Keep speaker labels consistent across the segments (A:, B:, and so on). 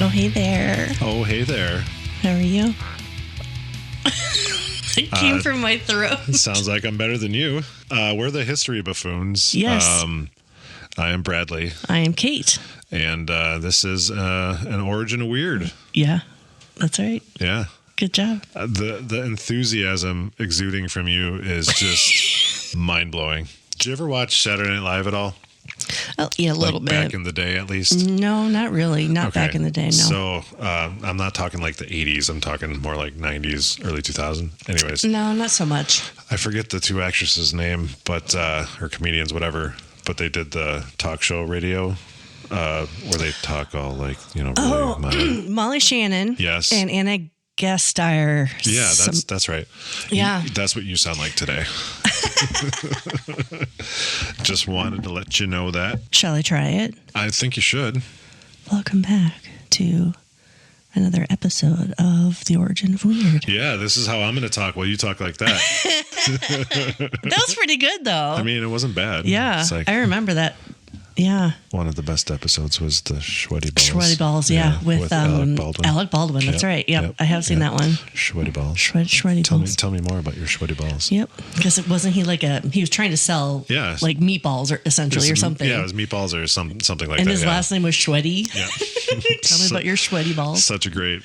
A: Oh, hey there.
B: Oh, hey there.
A: How are you? It came from my throat.
B: Sounds like I'm better than you. We're the History Buffoons.
A: Yes.
B: I am Bradley.
A: I am Kate.
B: And this is an Origin of Weird.
A: Yeah, that's right.
B: Yeah.
A: Good job.
B: The enthusiasm exuding from you is just mind-blowing. Did you ever watch Saturday Night Live at all?
A: Oh, yeah, a little bit.
B: Back in the day, at least?
A: No, not really. Not back in the day, no.
B: So I'm not talking like the 80s. I'm talking more like 90s, early 2000. Anyways.
A: No, not so much.
B: I forget the two actresses' name, but or comedians, whatever. But they did the talk show radio where they talk all like, really
A: Molly Shannon.
B: Yes.
A: And Anna Gasteyer.
B: Yeah, that's right.
A: Yeah.
B: That's what you sound like today. Just wanted to let you know that.
A: Shall I try it?
B: I think you should.
A: Welcome back to another episode of The Origin of Weird.
B: Yeah, this is how I'm going to talk while you talk like that.
A: That was pretty good, though.
B: I mean, it wasn't bad.
A: Yeah,
B: It's like,
A: I remember that. Yeah.
B: one of the best episodes was the Sweaty Balls.
A: Sweaty Balls, yeah. With Alec Baldwin. Alec Baldwin, that's right. Yep. I have seen that one.
B: Sweaty Balls.
A: Sweaty Balls.
B: Tell me more about your Sweaty Balls.
A: Yep. Because it wasn't he he was trying to sell like meatballs or essentially or something.
B: Yeah, it was meatballs or something like that.
A: And his last name was Sweaty.
B: Yeah.
A: Tell me about your Sweaty Balls.
B: Such a great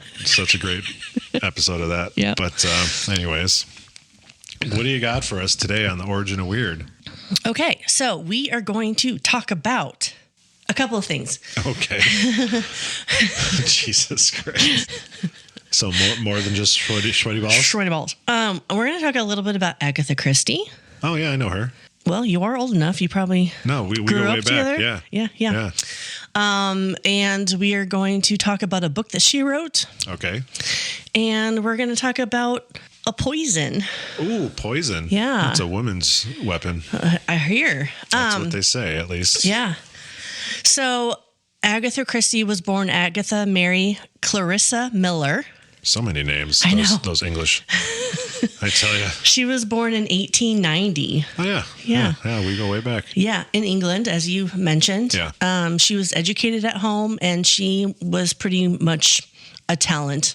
B: episode of that.
A: Yeah.
B: But anyways, what do you got for us today on The Origin of Weird?
A: Okay, so we are going to talk about a couple of things.
B: Okay. Jesus Christ. So more than just sweaty balls?
A: Sweaty balls. We're going to talk a little bit about Agatha Christie.
B: Oh, yeah, I know her.
A: Well, you are old enough. You probably
B: we
A: grew
B: go way
A: up together.
B: back.
A: Yeah. And we are going to talk about a book that she wrote.
B: Okay.
A: And we're going to talk about a poison.
B: Ooh, poison.
A: Yeah.
B: It's a woman's weapon.
A: I hear.
B: That's what they say, at least.
A: Yeah. So Agatha Christie was born Agatha Mary Clarissa Miller.
B: So many names.
A: I know.
B: Those English. I tell you.
A: She was born in 1890.
B: Oh, yeah. Yeah, we go way back.
A: Yeah, in England, as you mentioned.
B: Yeah.
A: She was educated at home, and she was pretty much a talent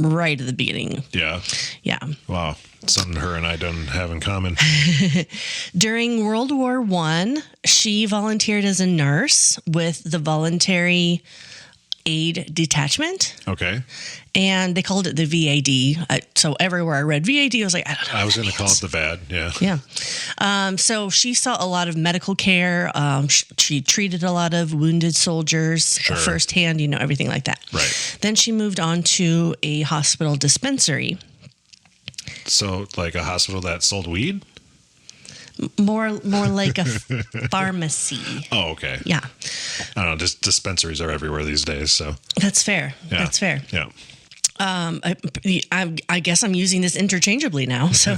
A: right at the beginning.
B: Yeah.
A: Yeah.
B: Wow. Something her and I don't have in common.
A: During World War I, she volunteered as a nurse with the Voluntary Aid Detachment.
B: Okay.
A: And they called it the VAD. So everywhere I read VAD, I was like, I don't know.
B: I was going to call it the VAD. Yeah.
A: Yeah. So she saw a lot of medical care. She treated a lot of wounded soldiers firsthand, everything like that.
B: Right.
A: Then she moved on to a hospital dispensary.
B: So like a hospital that sold weed?
A: More like a pharmacy.
B: Oh, okay.
A: Yeah.
B: I don't know. Just dispensaries are everywhere these days. So
A: that's fair.
B: Yeah.
A: That's fair.
B: Yeah.
A: I guess I'm using this interchangeably now. So,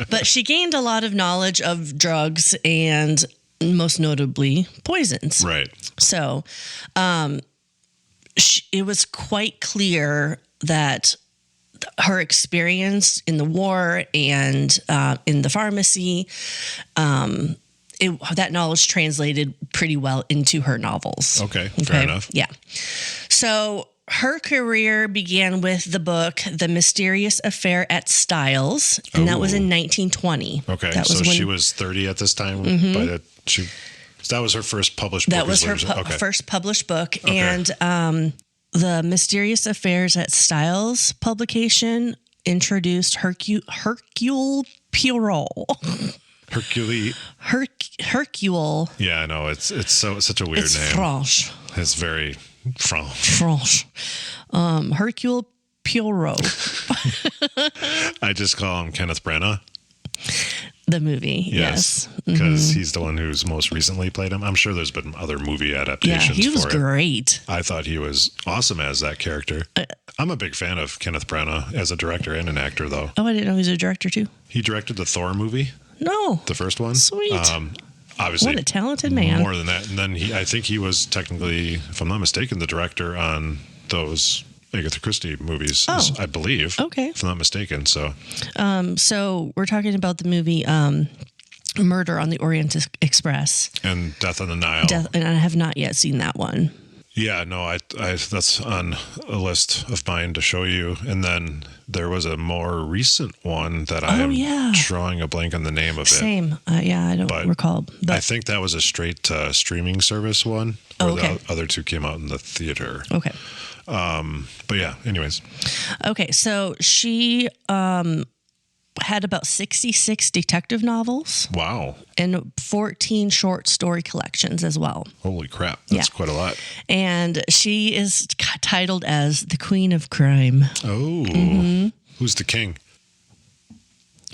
A: but she gained a lot of knowledge of drugs and most notably poisons.
B: Right.
A: So, it was quite clear that her experience in the war and in the pharmacy, that knowledge translated pretty well into her novels.
B: Okay, fair enough.
A: Yeah. So her career began with the book The Mysterious Affair at Styles, and that was in 1920.
B: Okay,
A: that was
B: so she was 30 at this time. That was her first published book.
A: That was her first published book, and the Mysterious Affairs at Styles publication introduced Hercule Poirot. Hercule.
B: Yeah, I know. It's such a weird name.
A: French.
B: It's very French.
A: Hercule Poirot.
B: I just call him Kenneth Branagh.
A: The movie, yes.
B: Because he's the one who's most recently played him. I'm sure there's been other movie adaptations.
A: Yeah, he was
B: for it.
A: great.
B: I thought he was awesome as that character. I'm a big fan of Kenneth Branagh as a director and an actor, though.
A: Oh, I didn't know he was a director, too.
B: He directed the Thor movie.
A: No.
B: The first one.
A: Sweet.
B: Obviously.
A: What a talented man.
B: More than that. And then I think he was technically, if I'm not mistaken, the director on those Agatha Christie movies, I believe.
A: Okay.
B: If I'm not mistaken. So
A: we're talking about the movie Murder on the Orient Express.
B: And Death on the Nile.
A: And I have not yet seen that one.
B: Yeah, no, I that's on a list of mine to show you. And then there was a more recent one that I am drawing a blank on the name of it.
A: Same. Yeah, I don't recall. But
B: I think that was a straight streaming service one, where the other two came out in the theater.
A: Okay.
B: But yeah, anyways.
A: Okay, so she had about 66 detective novels.
B: Wow.
A: And 14 short story collections as well.
B: Holy crap. That's quite a lot.
A: And she is titled as the Queen of Crime.
B: Oh. Who's the king?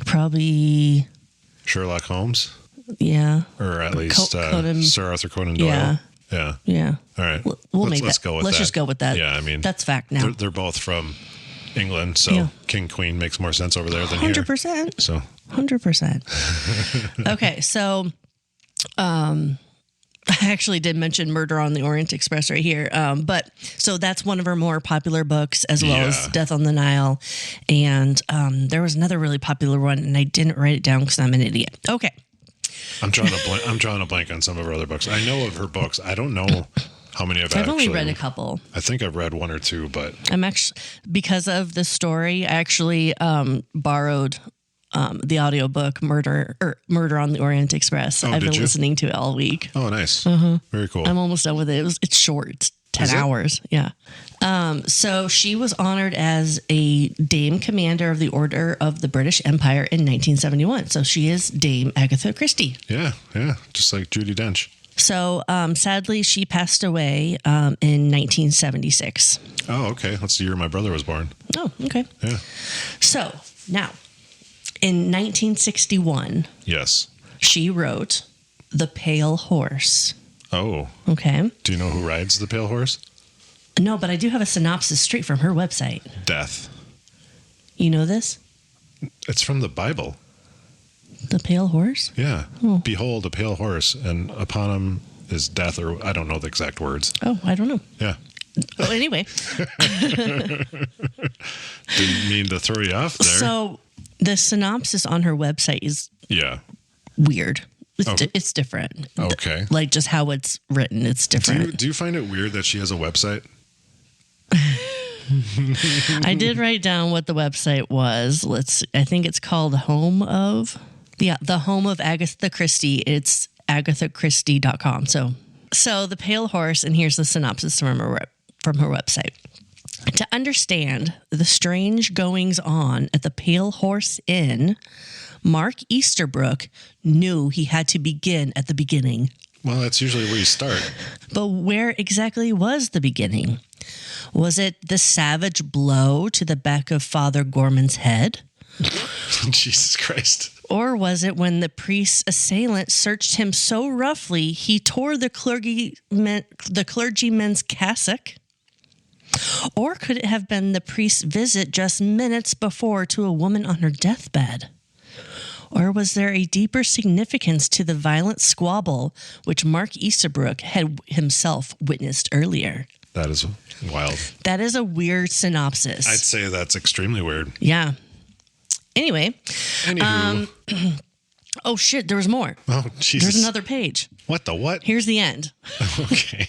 A: Probably
B: Sherlock Holmes?
A: Yeah.
B: Or at least Sir Arthur Conan Doyle.
A: Yeah.
B: Yeah.
A: Yeah.
B: All right.
A: Let's go with that. Let's just go with that.
B: Yeah, I mean,
A: that's fact now.
B: They're both from England, so King Queen makes more sense over there than
A: 100%.
B: here. So
A: 100%. Okay, so I actually did mention Murder on the Orient Express right here. But so that's one of her more popular books, as well as Death on the Nile. And there was another really popular one, and I didn't write it down because I'm an idiot. Okay.
B: I'm drawing a blank on some of her other books. I know of her books. I don't know how many I've
A: only read a couple.
B: I think I've read one or two, but
A: I'm actually, because of the story, I actually borrowed the audiobook Murder on the Orient Express. I've been listening to it all week.
B: Oh, nice. Very cool.
A: I'm almost done with it. It's short. It's 10 hours. Yeah. So she was honored as a Dame Commander of the Order of the British Empire in 1971. So she is Dame Agatha Christie.
B: Yeah. Yeah. Just like Judi Dench.
A: So sadly, she passed away in 1976.
B: Oh, okay. That's the year my brother was born.
A: Oh, okay.
B: Yeah.
A: So now, in 1961,
B: yes,
A: she wrote The Pale Horse.
B: Oh.
A: Okay.
B: Do you know who rides the pale horse?
A: No, but I do have a synopsis straight from her website.
B: Death.
A: You know this?
B: It's from the Bible.
A: The pale horse?
B: Yeah. Oh. Behold, a pale horse, and upon him is death, or I don't know the exact words.
A: Oh, I don't know.
B: Yeah.
A: Well, anyway.
B: Didn't mean to throw you off there.
A: So the synopsis on her website is weird. It's different.
B: Okay.
A: Like just how it's written, it's different.
B: Do you find it weird that she has a website?
A: I did write down what the website was. I think it's called Home of... Yeah, the Home of Agatha Christie. It's agathachristie.com. So the Pale Horse, and here's the synopsis from her website. To understand the strange goings on at the Pale Horse Inn, Mark Easterbrook knew he had to begin at the beginning.
B: Well, that's usually where you start.
A: But where exactly was the beginning? Was it the savage blow to the back of Father Gorman's head?
B: Jesus Christ.
A: Or was it when the priest's assailant searched him so roughly he tore the clergyman's cassock? Or could it have been the priest's visit just minutes before to a woman on her deathbed? Or was there a deeper significance to the violent squabble which Mark Easterbrook had himself witnessed earlier?
B: That is wild.
A: That is a weird synopsis.
B: I'd say that's extremely weird.
A: Yeah. Anyway.
B: Anywho.
A: Oh, shit. There was more.
B: Oh, Jesus.
A: There's another page.
B: What the what?
A: Here's the end.
B: Okay.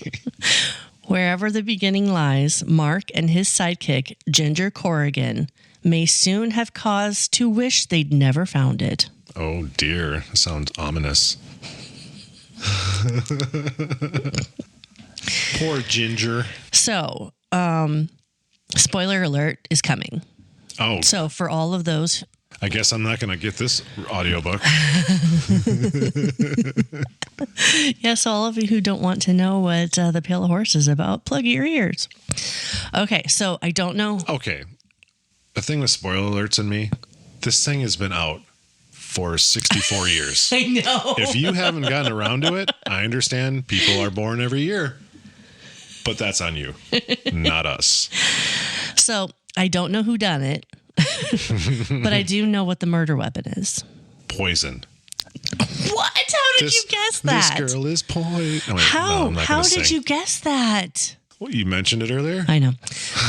A: Wherever the beginning lies, Mark and his sidekick, Ginger Corrigan, may soon have cause to wish they'd never found it.
B: Oh, dear. That sounds ominous. Poor Ginger.
A: So, spoiler alert is coming.
B: Oh.
A: So for all of those...
B: I guess I'm not going to get this audiobook.
A: Yes, all of you who don't want to know what The Pale Horse is about, plug your ears. Okay, so I don't know...
B: Okay. The thing with spoiler alerts in me, this thing has been out for 64 years.
A: I know.
B: If you haven't gotten around to it, I understand people are born every year. But that's on you, not us.
A: So I don't know who done it, but I do know what the murder weapon is.
B: Poison.
A: What? How did you guess that?
B: This girl is poison.
A: How did you guess that?
B: Well, you mentioned it earlier.
A: I know.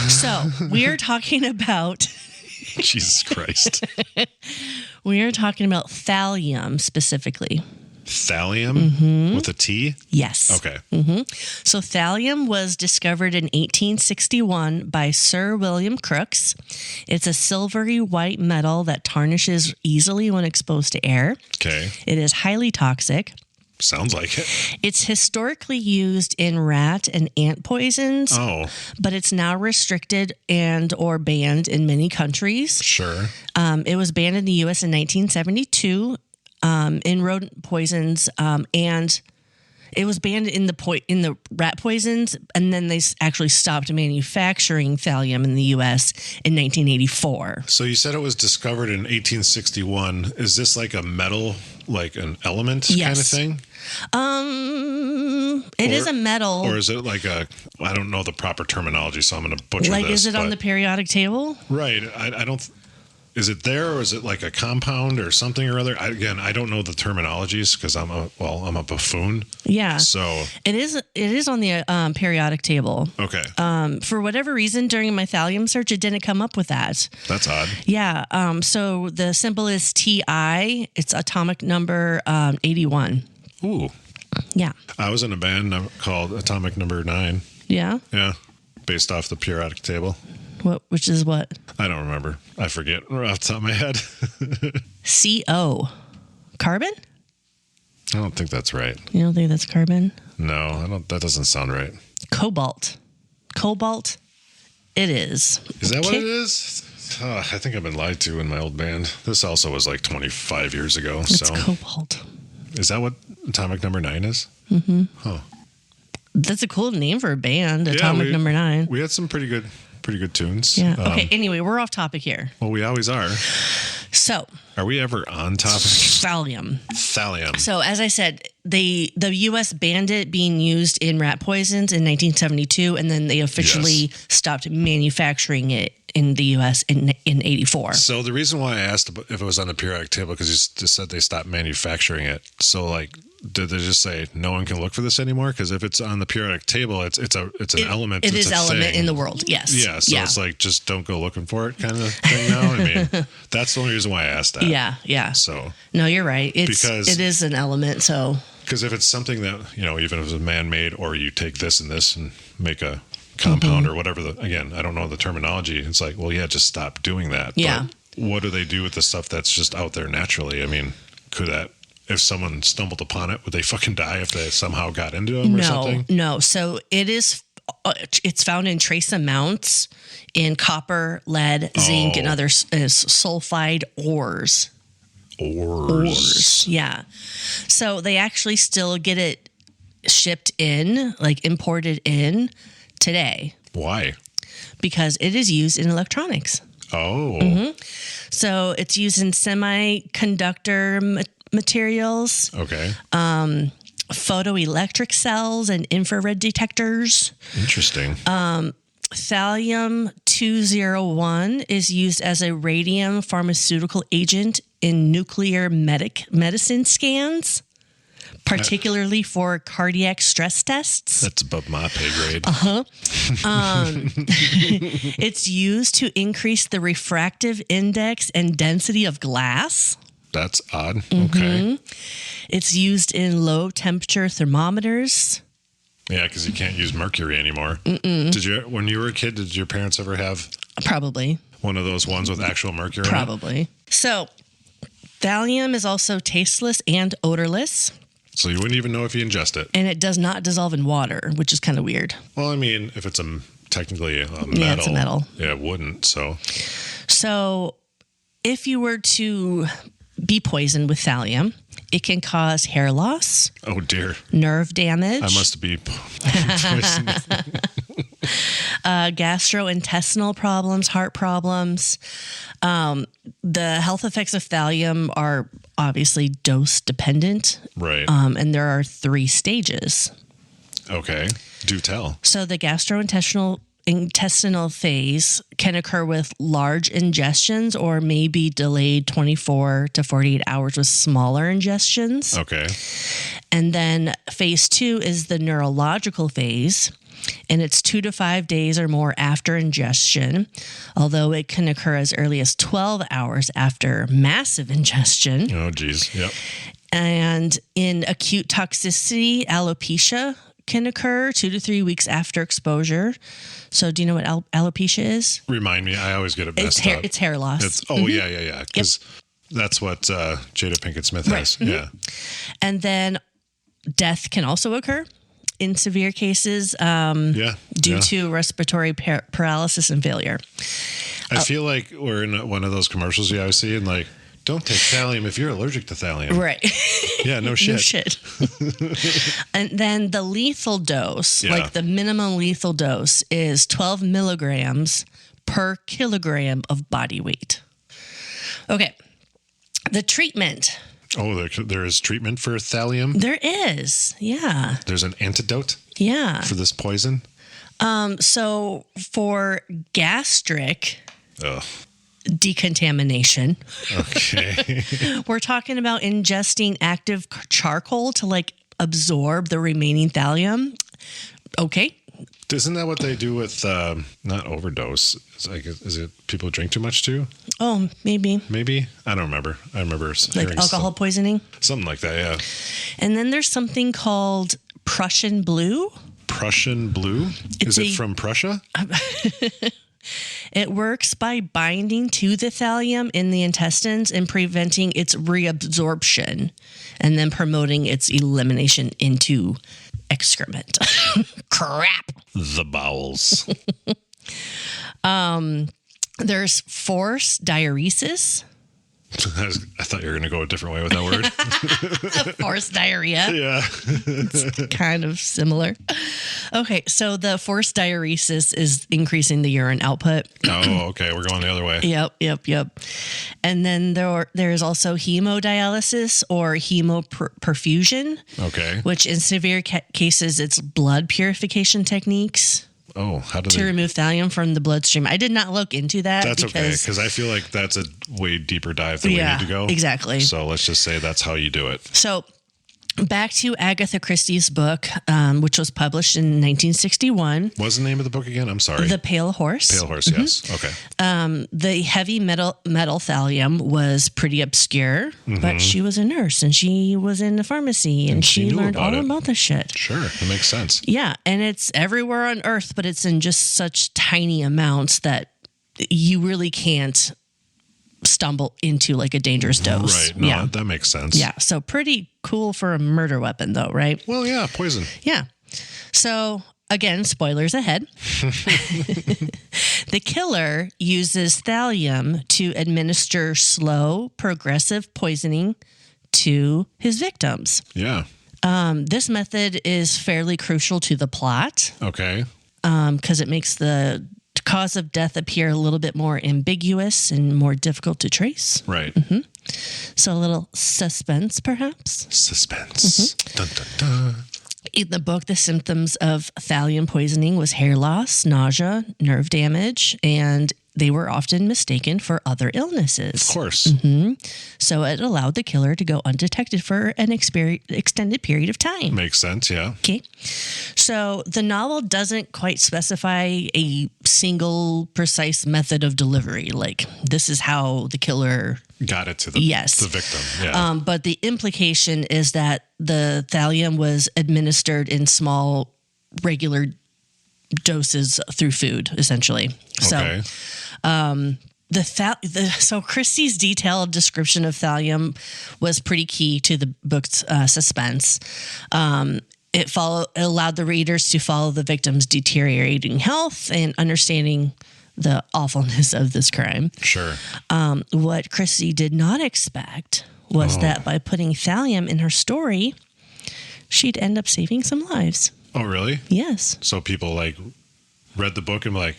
A: So we are talking about...
B: Jesus Christ.
A: We are talking about thallium specifically.
B: Thallium with a T?
A: Yes.
B: Okay.
A: So thallium was discovered in 1861 by Sir William Crookes. It's a silvery white metal that tarnishes easily when exposed to air.
B: Okay.
A: It is highly toxic.
B: Sounds like it.
A: It's historically used in rat and ant poisons, but it's now restricted and or banned in many countries.
B: Sure.
A: It was banned in the U.S. in 1972 in rodent poisons, and it was banned in the rat poisons, and then they actually stopped manufacturing thallium in the U.S. in 1984.
B: So you said it was discovered in 1861. Is this like a metal, like an element kind of thing?
A: It is a metal.
B: Or is it like I don't know the proper terminology, so I'm going to butcher this.
A: Like, is it on the periodic table?
B: Right. I don't... Is it there, or is it like a compound or something or other? I don't know the terminologies because I'm a buffoon.
A: Yeah.
B: So
A: it is on the periodic table.
B: Okay.
A: For whatever reason, during my thallium search, it didn't come up with that.
B: That's odd.
A: Yeah. So the symbol is TI. It's atomic number 81.
B: Ooh.
A: Yeah.
B: I was in a band called Atomic Number 9.
A: Yeah.
B: Yeah. Based off the periodic table.
A: Which is what?
B: I don't remember. I forget off the top of my head.
A: CO. Carbon?
B: I don't think that's right.
A: You don't think that's carbon?
B: No, I don't. That doesn't sound right.
A: Cobalt. Cobalt? It is.
B: Is that what it is? I think I've been lied to in my old band. This also was like 25 years ago.
A: It's cobalt.
B: Is that what Atomic Number 9 is?
A: Mm-hmm.
B: Huh.
A: That's a cool name for a band, Atomic Number 9.
B: We had some pretty good tunes.
A: Yeah. Okay. Anyway, we're off topic here.
B: Well, we always are.
A: So,
B: are we ever on topic?
A: Thallium.
B: So,
A: as I said, the U.S. banned it being used in rat poisons in 1972, and then they officially stopped manufacturing it in the U.S. in 84.
B: So the reason why I asked if it was on the periodic table, because you just said they stopped manufacturing it. So like, did they just say no one can look for this anymore? Because if it's on the periodic table, it's an element.
A: It is an element in the world. Yes.
B: Yeah. So it's like, just don't go looking for it kind of thing now. I mean, that's the only reason why I asked that.
A: Yeah. Yeah.
B: So
A: no, you're right. It is an element. So
B: because if it's something that, even if it's man-made, or you take this and this and make a compound or whatever, again, I don't know the terminology. It's like, well, yeah, just stop doing that.
A: Yeah.
B: But what do they do with the stuff that's just out there naturally? I mean, if someone stumbled upon it, would they fucking die if they somehow got into them or something?
A: No. So it's found in trace amounts in copper, lead, zinc, and other sulfide ores. Ores. Yeah. So they actually still get it shipped in, like imported in today.
B: Why?
A: Because it is used in electronics.
B: Oh.
A: Mm-hmm. So it's used in semiconductor materials.
B: Okay.
A: Photoelectric cells and infrared detectors.
B: Interesting.
A: Thallium-201 is used as a radium pharmaceutical agent in nuclear medicine scans, particularly for cardiac stress tests.
B: That's above my pay grade.
A: It's used to increase the refractive index and density of glass.
B: That's odd.
A: Mm-hmm.
B: Okay.
A: It's used in low temperature thermometers.
B: Yeah, because you can't use mercury anymore. When you were a kid, did your parents ever have
A: Probably
B: one of those ones with actual mercury?
A: Probably. So thallium is also tasteless and odorless.
B: So you wouldn't even know if you ingest it.
A: And it does not dissolve in water, which is kind of weird.
B: Well, I mean, if it's technically a metal.
A: Yeah, it's a metal.
B: Yeah, it wouldn't. So
A: if you were to be poisoned with thallium, it can cause hair loss.
B: Oh, dear.
A: Nerve damage.
B: I must be poisoned.
A: Gastrointestinal problems, heart problems. The health effects of thallium are obviously dose dependent.
B: Right.
A: And there are 3 stages.
B: Okay. Do tell.
A: So the gastrointestinal phase can occur with large ingestions or may be delayed 24 to 48 hours with smaller ingestions.
B: Okay.
A: And then phase 2 is the neurological phase, and it's 2 to 5 days or more after ingestion, although it can occur as early as 12 hours after massive ingestion.
B: Oh, geez. Yep.
A: And in acute toxicity, alopecia can occur 2 to 3 weeks after exposure. So do you know what alopecia is?
B: Remind me. I always get it messed up.
A: It's hair loss.
B: Yeah. Because that's what Jada Pinkett Smith has.
A: Right.
B: Yeah.
A: And then death can also occur in severe cases due to respiratory paralysis and failure.
B: I feel like we're in one of those commercials you always see, and like, don't take thallium if you're allergic to thallium.
A: Right.
B: Yeah, no shit.
A: No shit. And then the lethal dose, like the minimum lethal dose, is 12 milligrams per kilogram of body weight. Okay. The treatment.
B: Oh, there is treatment for thallium?
A: There is. Yeah.
B: There's an antidote?
A: Yeah.
B: For this poison?
A: So for gastric
B: Ugh.
A: decontamination.
B: Okay.
A: We're talking about ingesting active charcoal to like absorb the remaining thallium. Okay.
B: Isn't that what they do with not overdose? It's like, is it people drink too much too?
A: Oh, maybe.
B: Maybe. I don't remember. I remember
A: like alcohol poisoning.
B: Something like that, yeah.
A: And then there's something called Prussian blue.
B: Prussian blue? Is it from Prussia?
A: It works by binding to the thallium in the intestines and preventing its reabsorption and then promoting its elimination into excrement. Crap.
B: The bowels.
A: There's forced diuresis.
B: I thought you were going to go a different way with that word.
A: Forced diarrhea.
B: Yeah.
A: It's kind of similar. Okay, so the forced diuresis is increasing the urine output.
B: Oh, okay. We're going the other way.
A: Yep. And then there's also hemodialysis or hemoperfusion.
B: Okay.
A: Which in severe cases, it's blood purification techniques.
B: Oh, how do
A: to remove thallium from the bloodstream. I did not look into that.
B: That's okay, because I feel like that's a way deeper dive than we need to go.
A: Exactly.
B: So let's just say that's how you do it.
A: So back to Agatha Christie's book, which was published in 1961.
B: What's the name of the book again? I'm sorry.
A: The Pale Horse.
B: Pale Horse, yes. Okay.
A: The heavy metal thallium was pretty obscure, but she was a nurse and she was in the pharmacy and she learned all about the shit.
B: Sure, it makes sense.
A: Yeah, and it's everywhere on Earth, but it's in just such tiny amounts that you really can't stumble into like a dangerous dose.
B: Right. No, that makes sense.
A: Yeah. So pretty cool for a murder weapon though, right?
B: Well, yeah, poison.
A: Yeah. So again, spoilers ahead. The killer uses thallium to administer slow, progressive poisoning to his victims.
B: Yeah.
A: This method is fairly crucial to the plot.
B: Okay.
A: Because it makes the cause of death appear a little bit more ambiguous and more difficult to trace.
B: Right.
A: Mm-hmm. So a little suspense, perhaps.
B: Suspense. Dun, dun, dun.
A: In the book, the symptoms of thallium poisoning was hair loss, nausea, nerve damage, and they were often mistaken for other illnesses.
B: Of course.
A: Mm-hmm. So it allowed the killer to go undetected for an extended period of time.
B: Makes sense, yeah.
A: Okay. So the novel doesn't quite specify a single precise method of delivery. Like, this is how the killer
B: got it to the victim. Yeah.
A: But the implication is that the thallium was administered in small, regular doses through food, essentially.
B: Okay.
A: So Christie's detailed description of thallium was pretty key to the book's suspense. It allowed the readers to follow the victim's deteriorating health and understanding the awfulness of this crime.
B: Sure.
A: What Christie did not expect was that by putting thallium in her story, she'd end up saving some lives.
B: Oh, really?
A: Yes.
B: So people like read the book and like,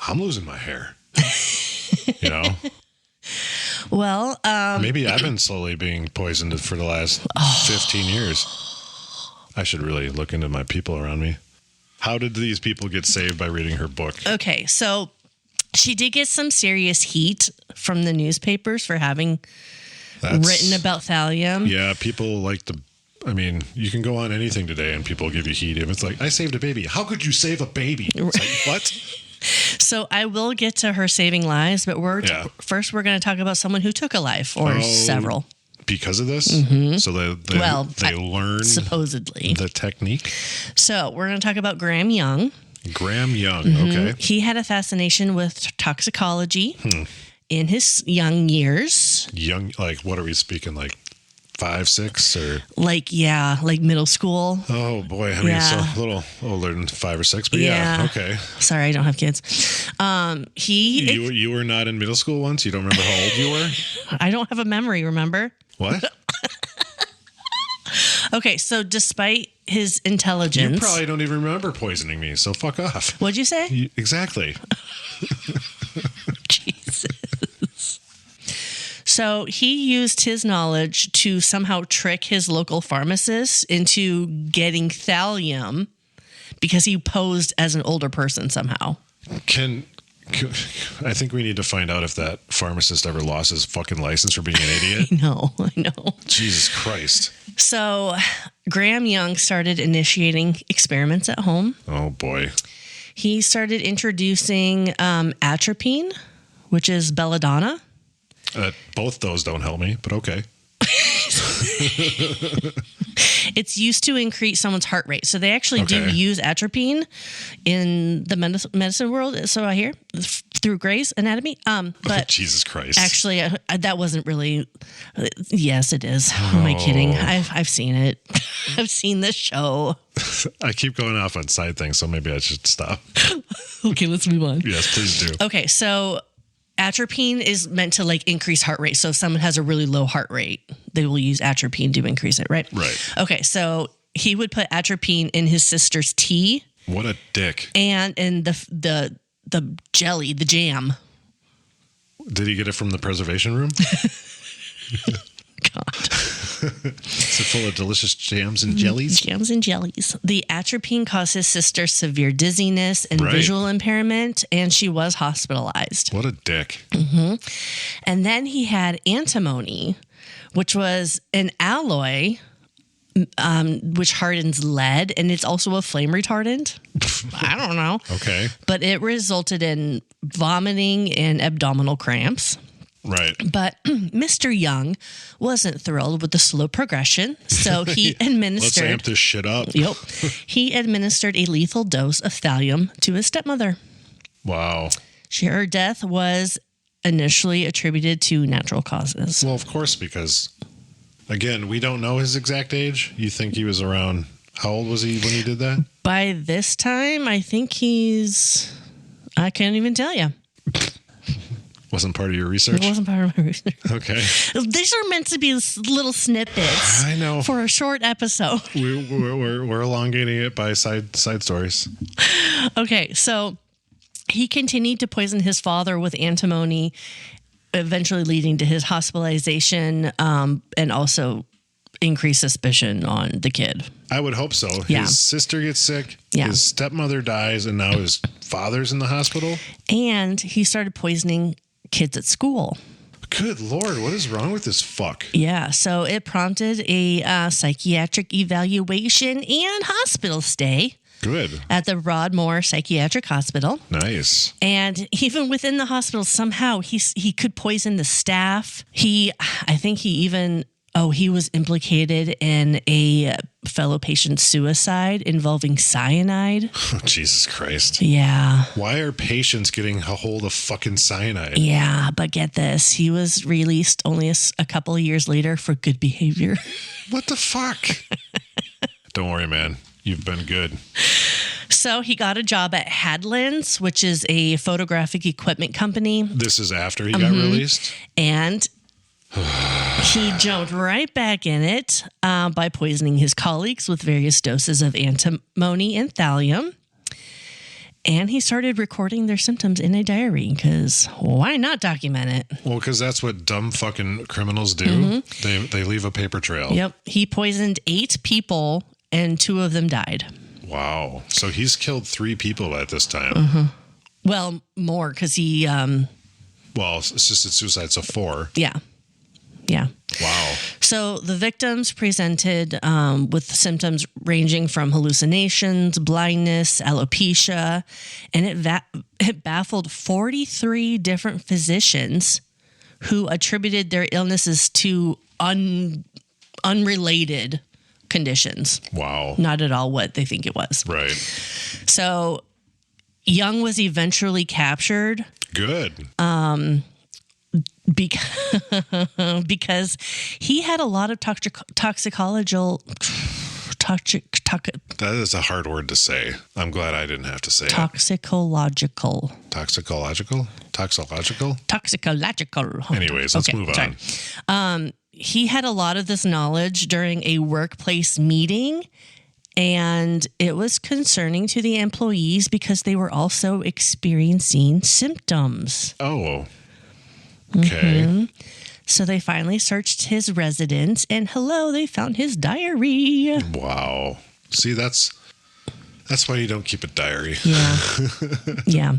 B: I'm losing my hair. You know?
A: Well,
B: maybe I've been slowly being poisoned for the last 15 years. I should really look into my people around me. How did these people get saved by reading her book? Okay,
A: so she did get some serious heat from the newspapers for having written about thallium.
B: Yeah, people like to. I mean, you can go on anything today and people give you heat. If it's like, I saved a baby. How could you save a baby? It's like, what?
A: So I will get to her saving lives, but first we're going to talk about someone who took a life or several.
B: because of this. So they learn
A: supposedly
B: the technique.
A: So we're going to talk about Graham Young.
B: Graham Young. Okay.
A: He had a fascination with toxicology in his young years.
B: Young, like what are we speaking? Like 5, 6, or
A: like middle school.
B: Oh boy, I mean, so a little older than 5 or 6, but yeah, okay.
A: Sorry, I don't have kids.
B: You were not in middle school once. You don't remember how old you were?
A: I don't have a memory. Remember
B: what?
A: Okay, so despite his intelligence,
B: you probably don't even remember poisoning me. So fuck off.
A: What'd you say?
B: Exactly.
A: Jesus. So he used his knowledge to somehow trick his local pharmacist into getting thallium because he posed as an older person somehow.
B: I think we need to find out if that pharmacist ever lost his fucking license for being an idiot.
A: I know.
B: Jesus Christ.
A: So Graham Young started initiating experiments at home.
B: Oh, boy.
A: He started introducing atropine, which is belladonna.
B: Both those don't help me, but okay.
A: It's used to increase someone's heart rate. So they actually do use atropine in the medicine world. So I hear through Grey's Anatomy. But
B: Jesus Christ.
A: Actually, that wasn't really. Yes, it is. Who am I kidding? I've seen it. I've seen this show.
B: I keep going off on side things, so maybe I should stop.
A: Okay, let's move on.
B: Yes, please do.
A: Okay, so atropine is meant to like increase heart rate. So if someone has a really low heart rate, they will use atropine to increase it, right?
B: Right.
A: Okay, so he would put atropine in his sister's tea.
B: What a dick.
A: And in the jelly, the jam.
B: Did he get it from the preservation room?
A: God.
B: Is it full of delicious jams and jellies?
A: Jams and jellies. The atropine caused his sister severe dizziness and visual impairment, and she was hospitalized.
B: What a dick.
A: And then he had antimony, which was an alloy which hardens lead, and it's also a flame retardant. I don't know.
B: Okay.
A: But it resulted in vomiting and abdominal cramps.
B: Right.
A: But Mr. Young wasn't thrilled with the slow progression, so he administered...
B: Let's amp this shit up.
A: Yep. He administered a lethal dose of thallium to his stepmother.
B: Wow.
A: Her death was initially attributed to natural causes.
B: Well, of course, because, again, we don't know his exact age. You think he was around... How old was he when he did that?
A: By this time, I think he's... I can't even tell you.
B: Wasn't part of your research?
A: It wasn't part of my research.
B: Okay.
A: These are meant to be little snippets.
B: I know.
A: For a short episode.
B: We're elongating it by side stories.
A: Okay, so he continued to poison his father with antimony, eventually leading to his hospitalization and also increased suspicion on the kid.
B: I would hope so.
A: Yeah.
B: His sister gets sick, his stepmother dies, and now his father's in the hospital.
A: And he started poisoning kids at school.
B: Good Lord, what is wrong with this fuck?
A: Yeah, so it prompted a psychiatric evaluation and hospital stay.
B: Good.
A: At the Broadmoor Psychiatric Hospital.
B: Nice.
A: And even within the hospital, somehow he could poison the staff. He was implicated in a fellow patient's suicide involving cyanide.
B: Oh, Jesus Christ.
A: Yeah.
B: Why are patients getting a hold of fucking cyanide?
A: Yeah, but get this. He was released only a couple of years later for good behavior.
B: What the fuck? Don't worry, man. You've been good.
A: So he got a job at Hadlands, which is a photographic equipment company.
B: This is after he got released?
A: And he jumped right back in it by poisoning his colleagues with various doses of antimony and thallium. And he started recording their symptoms in a diary because why not document it?
B: Well, because that's what dumb fucking criminals do. They leave a paper trail.
A: Yep. He poisoned 8 people and 2 of them died.
B: Wow. So he's killed 3 people at this time.
A: Well, more because he...
B: Well, assisted suicide, so 4.
A: Yeah. Yeah.
B: Wow.
A: So the victims presented with symptoms ranging from hallucinations, blindness, alopecia, and it baffled 43 different physicians who attributed their illnesses to unrelated conditions.
B: Wow.
A: Not at all what they think it was.
B: Right.
A: So Young was eventually captured.
B: Good.
A: Because he had a lot of toxicological.
B: That is a hard word to say. I'm glad I didn't have to say
A: Toxicological.
B: Toxicological?
A: Toxicological.
B: Anyways, let's move on.
A: He had a lot of this knowledge during a workplace meeting, and it was concerning to the employees because they were also experiencing symptoms.
B: Oh, okay.
A: Mm-hmm. So they finally searched his residence, and they found his diary.
B: Wow. See, that's why you don't keep a diary.
A: Yeah. Yeah.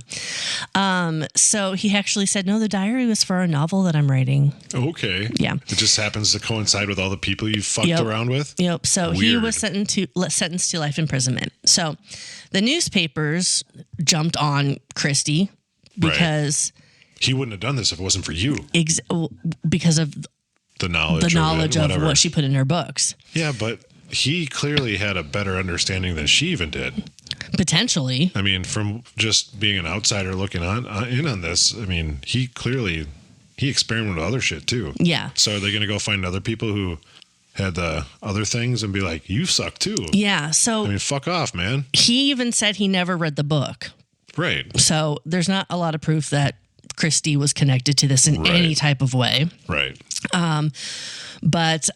A: So he actually said, no, the diary was for a novel that I'm writing.
B: Okay.
A: Yeah.
B: It just happens to coincide with all the people you fucked around with?
A: Yep. So
B: Weird.
A: he was sentenced to life imprisonment. So the newspapers jumped on Christie because...
B: Right. He wouldn't have done this if it wasn't for you.
A: Because of
B: the knowledge
A: of what she put in her books.
B: Yeah, but he clearly had a better understanding than she even did.
A: Potentially.
B: I mean, from just being an outsider looking in on this, I mean, he experimented with other shit too.
A: Yeah.
B: So are they going to go find other people who had the other things and be like, you suck too?
A: Yeah. So
B: I mean, fuck off, man.
A: He even said he never read the book.
B: Right.
A: So there's not a lot of proof that Christie was connected to this in any type of way.
B: Right.
A: But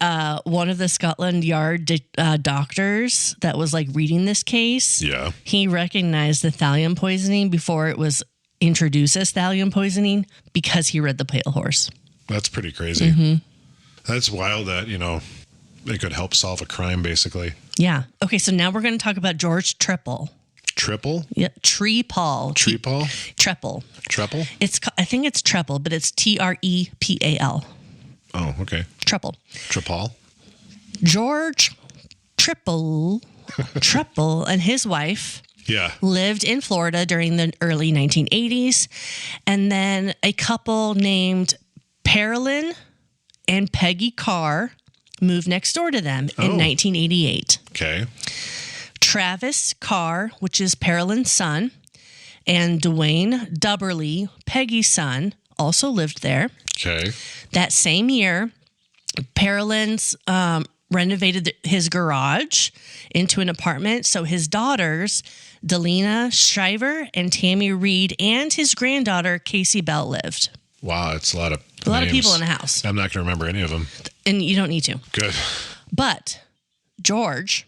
A: one of the Scotland Yard doctors that was like reading this case, he recognized the thallium poisoning before it was introduced as thallium poisoning because he read The Pale Horse.
B: That's pretty crazy. Mm-hmm. That's wild that, they could help solve a crime, basically.
A: Yeah. Okay, so now we're going to talk about George Trepal.
B: Trepal?
A: Yeah, Trepal.
B: Trepal?
A: Trepal? I think it's Trepal, but it's Trepal.
B: Oh, okay.
A: Trepal. George Trepal and his wife lived in Florida during the early 1980s. And then a couple named Pearlin and Peggy Carr moved next door to them in 1988.
B: Okay.
A: Travis Carr, which is Pearlin's son, and Dwayne Dubberly, Peggy's son, also lived there.
B: Okay.
A: That same year, Pearlin's renovated his garage into an apartment. So his daughters, Delina Shriver and Tammy Reed, and his granddaughter, Casey Bell, lived.
B: Wow, it's a lot of
A: people in the house.
B: I'm not going to remember any of them.
A: And you don't need to.
B: Good.
A: But George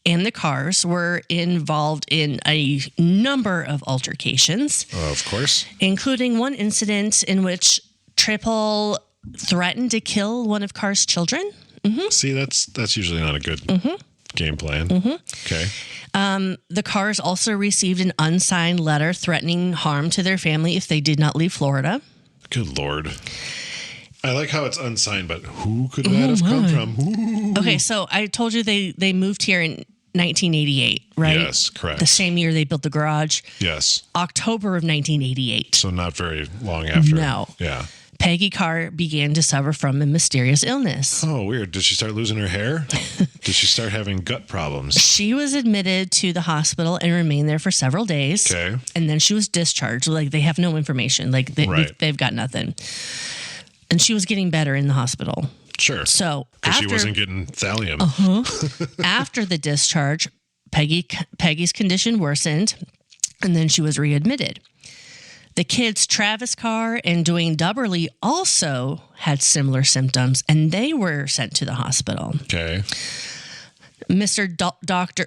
A: and the Carrs were involved in a number of altercations.
B: Of course. Including
A: one incident in which Trepal threatened to kill one of Carr's children. Mm-hmm.
B: See, that's usually not a good game plan.
A: Mm-hmm.
B: Okay.
A: The Carrs also received an unsigned letter threatening harm to their family if they did not leave Florida.
B: Good Lord. I like how it's unsigned, but who could that have come from? Ooh.
A: Okay, so I told you they moved here in 1988, right?
B: Yes, correct.
A: The same year they built the garage.
B: Yes.
A: October of 1988.
B: So not very long after.
A: No.
B: Yeah.
A: Peggy Carr began to suffer from a mysterious illness.
B: Oh, weird. Did she start losing her hair? Did she start having gut problems?
A: She was admitted to the hospital and remained there for several days.
B: Okay.
A: And then she was discharged. Like, they have no information. Like, they've got nothing. And she was getting better in the hospital.
B: Sure.
A: So
B: because she wasn't getting thallium.
A: After the discharge, Peggy's condition worsened, and then she was readmitted. The kids, Travis Carr and Dwayne Dubberly, also had similar symptoms, and they were sent to the hospital.
B: Okay.
A: Mr. Doctor.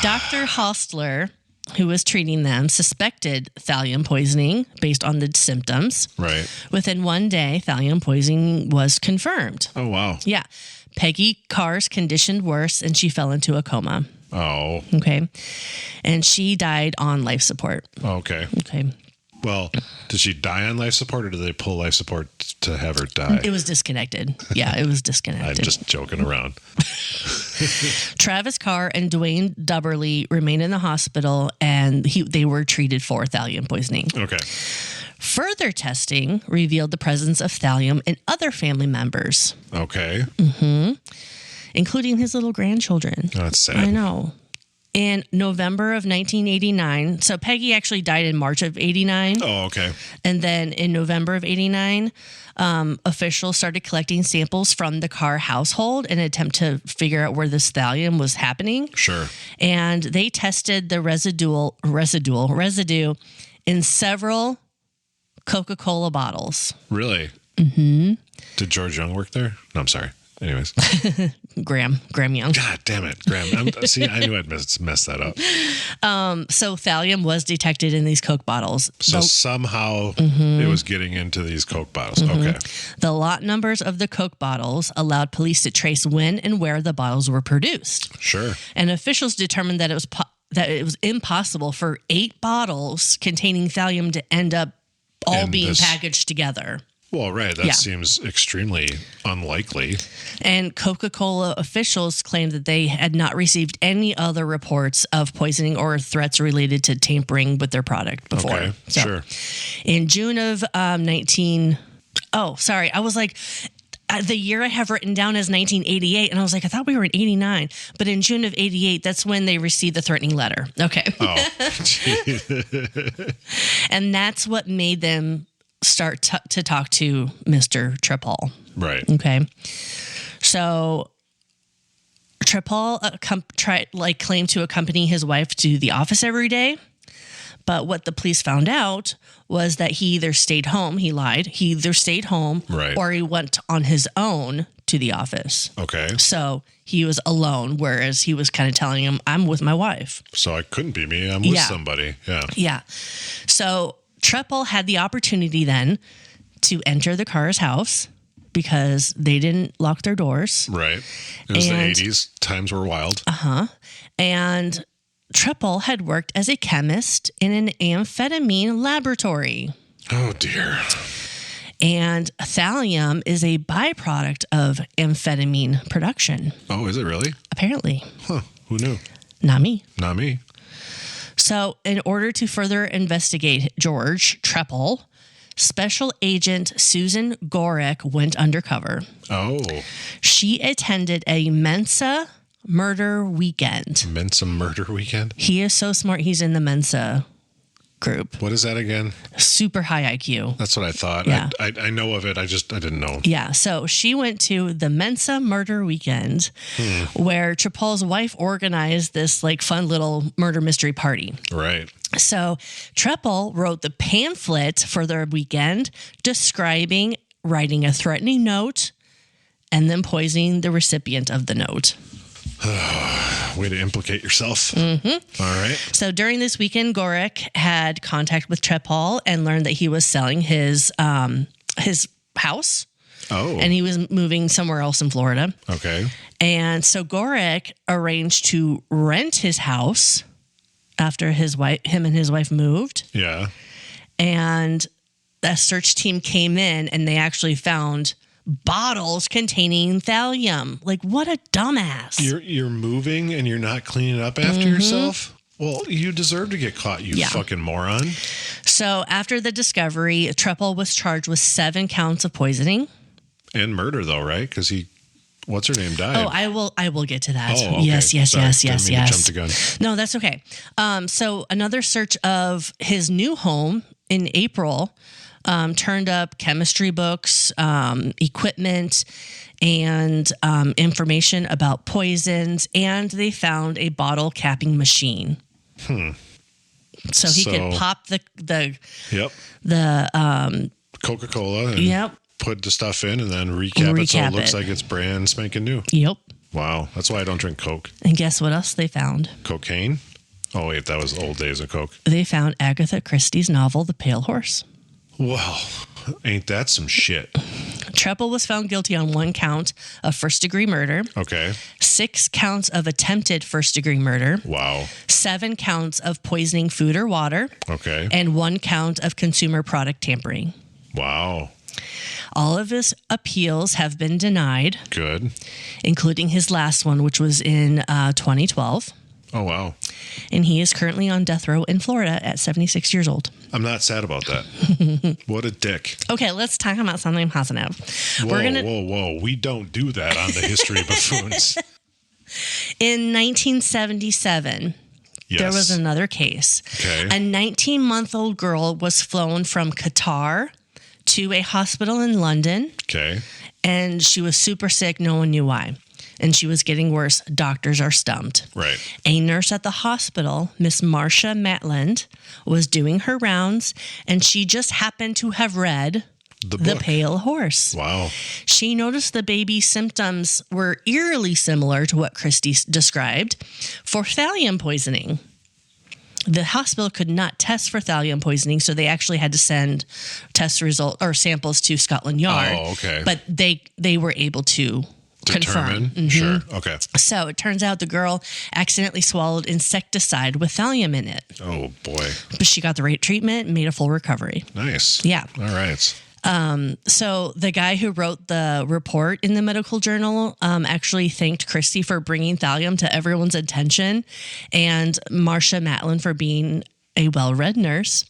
A: Dr. Hostler, who was treating them, suspected thallium poisoning based on the symptoms.
B: Right.
A: Within one day, thallium poisoning was confirmed.
B: Oh, wow.
A: Yeah. Peggy Carr's condition worse, and she fell into a coma.
B: Oh.
A: Okay. And she died on life support.
B: Okay.
A: Okay.
B: Well, did she die on life support, or did they pull life support to have her die?
A: It was disconnected. Yeah, it was disconnected.
B: I'm just joking around.
A: Travis Carr and Dwayne Dubberly remained in the hospital, and they were treated for thallium poisoning.
B: Okay.
A: Further testing revealed the presence of thallium in other family members,
B: Okay.
A: including his little grandchildren.
B: Oh, that's sad.
A: I know. In November of 1989, so Peggy actually died in March of 89.
B: Oh, okay.
A: And then in November of 89, officials started collecting samples from the Carr household in an attempt to figure out where this thallium was happening.
B: Sure.
A: And they tested the residue in several Coca-Cola bottles.
B: Really? Mm-hmm. Did George Young work there? No, I'm sorry. Anyways.
A: Graham Young.
B: God damn it, Graham. See, I knew I'd messed that up.
A: So thallium was detected in these Coke bottles.
B: So somehow it was getting into these Coke bottles. Okay.
A: The lot numbers of the Coke bottles allowed police to trace when and where the bottles were produced.
B: Sure.
A: And officials determined that it was impossible for 8 bottles containing thallium to end up all being packaged together.
B: Well, right. That seems extremely unlikely.
A: And Coca-Cola officials claimed that they had not received any other reports of poisoning or threats related to tampering with their product before.
B: Okay, sure.
A: In June of I was like, the year I have written down is 1988, and I was like, I thought we were in 89. But in June of 88, that's when they received the threatening letter. Okay.
B: Oh,
A: and that's what made them start to talk to Mr. Trepal.
B: Right.
A: Okay. So Trepal claimed to accompany his wife to the office every day. But what the police found out was that he either stayed home, he lied, he either stayed home or he went on his own to the office.
B: Okay.
A: So he was alone, whereas he was kind of telling him, I'm with my wife.
B: So it couldn't be me. I'm with somebody. Yeah.
A: Yeah. So Trepal had the opportunity then to enter the Carr's house because they didn't lock their doors.
B: Right. It was the 80s. Times were wild.
A: And Trepal had worked as a chemist in an amphetamine laboratory.
B: Oh, dear.
A: And thallium is a byproduct of amphetamine production.
B: Oh, is it really?
A: Apparently.
B: Huh. Who knew?
A: Not me.
B: Not me.
A: So, in order to further investigate George Trepal, Special Agent Susan Gorek went undercover.
B: Oh.
A: She attended a Mensa murder weekend.
B: Mensa murder weekend?
A: He is so smart. He's in the Mensa group.
B: What is that again?
A: Super high IQ.
B: That's what I thought.
A: Yeah.
B: I know of it. I didn't know.
A: Yeah. So she went to the Mensa murder weekend where Trepal's wife organized this fun little murder mystery party.
B: Right.
A: So Trepal wrote the pamphlet for their weekend describing writing a threatening note and then poisoning the recipient of the note.
B: Way to implicate yourself. Mm-hmm. All right.
A: So during this weekend, Gorek had contact with Trepal and learned that he was selling his house.
B: Oh.
A: And he was moving somewhere else in Florida.
B: Okay.
A: And so Gorek arranged to rent his house after him and his wife moved.
B: Yeah.
A: And a search team came in and they actually found bottles containing thallium. What a dumbass.
B: You're moving and you're not cleaning up after yourself? Well, you deserve to get caught, you fucking moron.
A: So after the discovery, Trepal was charged with 7 counts of poisoning.
B: And murder though, right? Because what's her name, died.
A: Oh, I will get to that.
B: Oh, okay.
A: Yes.
B: Didn't mean to jump the gun.
A: No, that's okay. So another search of his new home in April turned up chemistry books, equipment, and information about poisons, and they found a bottle capping machine. So he could pop the
B: Coca-Cola and put the stuff in and then recap it so it looks like it's brand spanking new.
A: Yep.
B: Wow. That's why I don't drink Coke.
A: And guess what else they found?
B: Cocaine? Oh, wait. That was old days of Coke.
A: They found Agatha Christie's novel, The Pale Horse.
B: Well, ain't that some shit?
A: Trepal was found guilty on 1 count of first-degree murder.
B: Okay.
A: 6 counts of attempted first-degree murder.
B: Wow.
A: 7 counts of poisoning food or water.
B: Okay.
A: And 1 count of consumer product tampering.
B: Wow.
A: All of his appeals have been denied.
B: Good.
A: Including his last one, which was in 2012.
B: Oh, wow.
A: And he is currently on death row in Florida at 76 years old.
B: I'm not sad about that. What a dick.
A: Okay, let's talk about something positive.
B: Whoa. We don't do that on the History Buffoons.
A: In 1977,
B: Yes.
A: there was another case.
B: Okay.
A: A 19-month-old girl was flown from Qatar to a hospital in London.
B: Okay.
A: And she was super sick. No one knew why. And she was getting worse. Doctors are stumped.
B: Right.
A: A nurse at the hospital, Miss Marcia Matland, was doing her rounds, and she just happened to have read The Pale Horse.
B: Wow.
A: She noticed the baby's symptoms were eerily similar to what Christie described for thallium poisoning. The hospital could not test for thallium poisoning, so they actually had to send test result or samples to Scotland Yard.
B: Oh, okay.
A: But they were able to
B: determine.
A: confirm.
B: Sure. Okay.
A: So it turns out the girl accidentally swallowed insecticide with thallium in it.
B: Oh boy.
A: But she got the right treatment and made a full recovery.
B: Nice.
A: Yeah.
B: All right.
A: So the guy who wrote the report in the medical journal actually thanked Christie for bringing thallium to everyone's attention, and Marcia Matland for being a well-read nurse.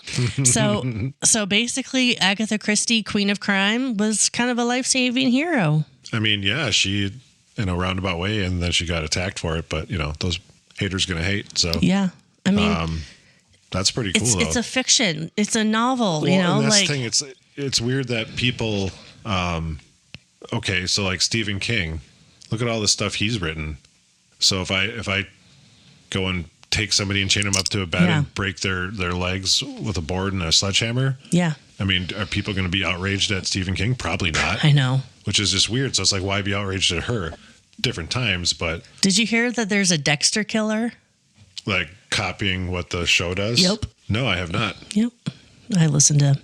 A: So basically, Agatha Christie, Queen of Crime, was kind of a life-saving hero.
B: I mean, yeah, she in a roundabout way, and then she got attacked for it. But those haters gonna hate. So
A: yeah, I mean,
B: that's pretty cool.
A: It's a fiction. It's a novel.
B: Well, and that's the thing. It's weird that people. Okay, so like Stephen King, look at all the stuff he's written. So if I go and take somebody and chain them up to a bed and break their legs with a board and a sledgehammer.
A: Yeah.
B: I mean, are people going to be outraged at Stephen King? Probably not.
A: I know.
B: Which is just weird. So it's like, why be outraged at her? Different times, but.
A: Did you hear that there's a Dexter killer?
B: Like copying what the show does?
A: Yep.
B: No, I have not.
A: Yep. I listen to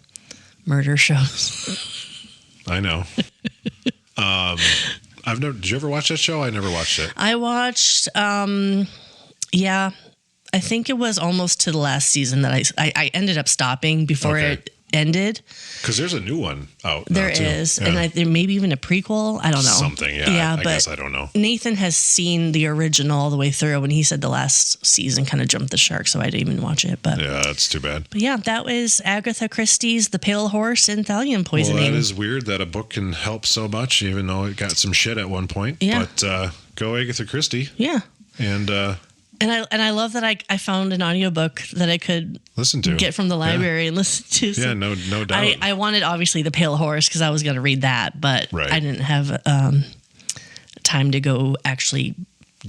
A: murder shows.
B: I know. Did you ever watch that show? I never watched it.
A: I watched, yeah, I think it was almost to the last season that I ended up stopping before it ended.
B: Because there's a new one out.
A: There is. Yeah. And there may be even a prequel. I don't know.
B: Something, yeah.
A: Yeah,
B: I guess I don't know.
A: Nathan has seen the original all the way through, and he said the last season kind of jumped the shark, so I didn't even watch it. But
B: yeah, that's too bad.
A: But yeah, that was Agatha Christie's The Pale Horse and thallium poisoning.
B: Well, that is weird that a book can help so much, even though it got some shit at one point.
A: Yeah.
B: But go Agatha Christie.
A: Yeah.
B: And
A: I love that I found an audiobook that I could
B: listen to,
A: get from the library and listen to. So
B: yeah, no doubt.
A: I wanted obviously The Pale Horse because I was going to read that, but I didn't have time to go actually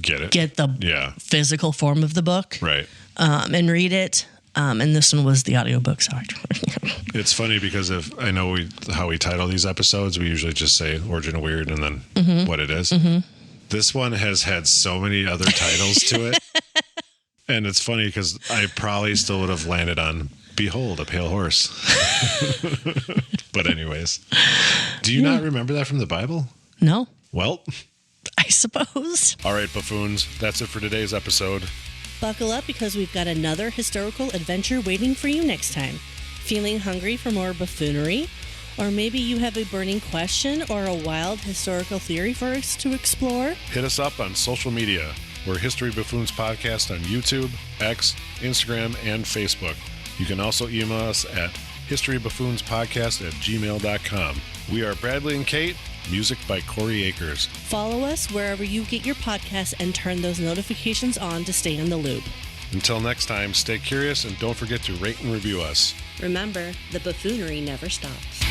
A: get the physical form of the book,
B: right,
A: and read it. And this one was the audiobook. So
B: it's funny because I know how we title these episodes, we usually just say Origin of Weird and then what it is. Mm-hmm. This one has had so many other titles to it. And it's funny because I probably still would have landed on Behold, a Pale Horse. But anyways, do you not remember that from the Bible?
A: No.
B: Well,
A: I suppose.
B: All right, buffoons. That's it for today's episode.
A: Buckle up because we've got another historical adventure waiting for you next time. Feeling hungry for more buffoonery? Or maybe you have a burning question or a wild historical theory for us to explore?
B: Hit us up on social media. We're History Buffoons Podcast on YouTube, X, Instagram, and Facebook. You can also email us at historybuffoonspodcast@gmail.com. We are Bradley and Kate. Music by Corey Akers.
A: Follow us wherever you get your podcasts and turn those notifications on to stay in the loop.
B: Until next time, stay curious and don't forget to rate and review us.
A: Remember, the buffoonery never stops.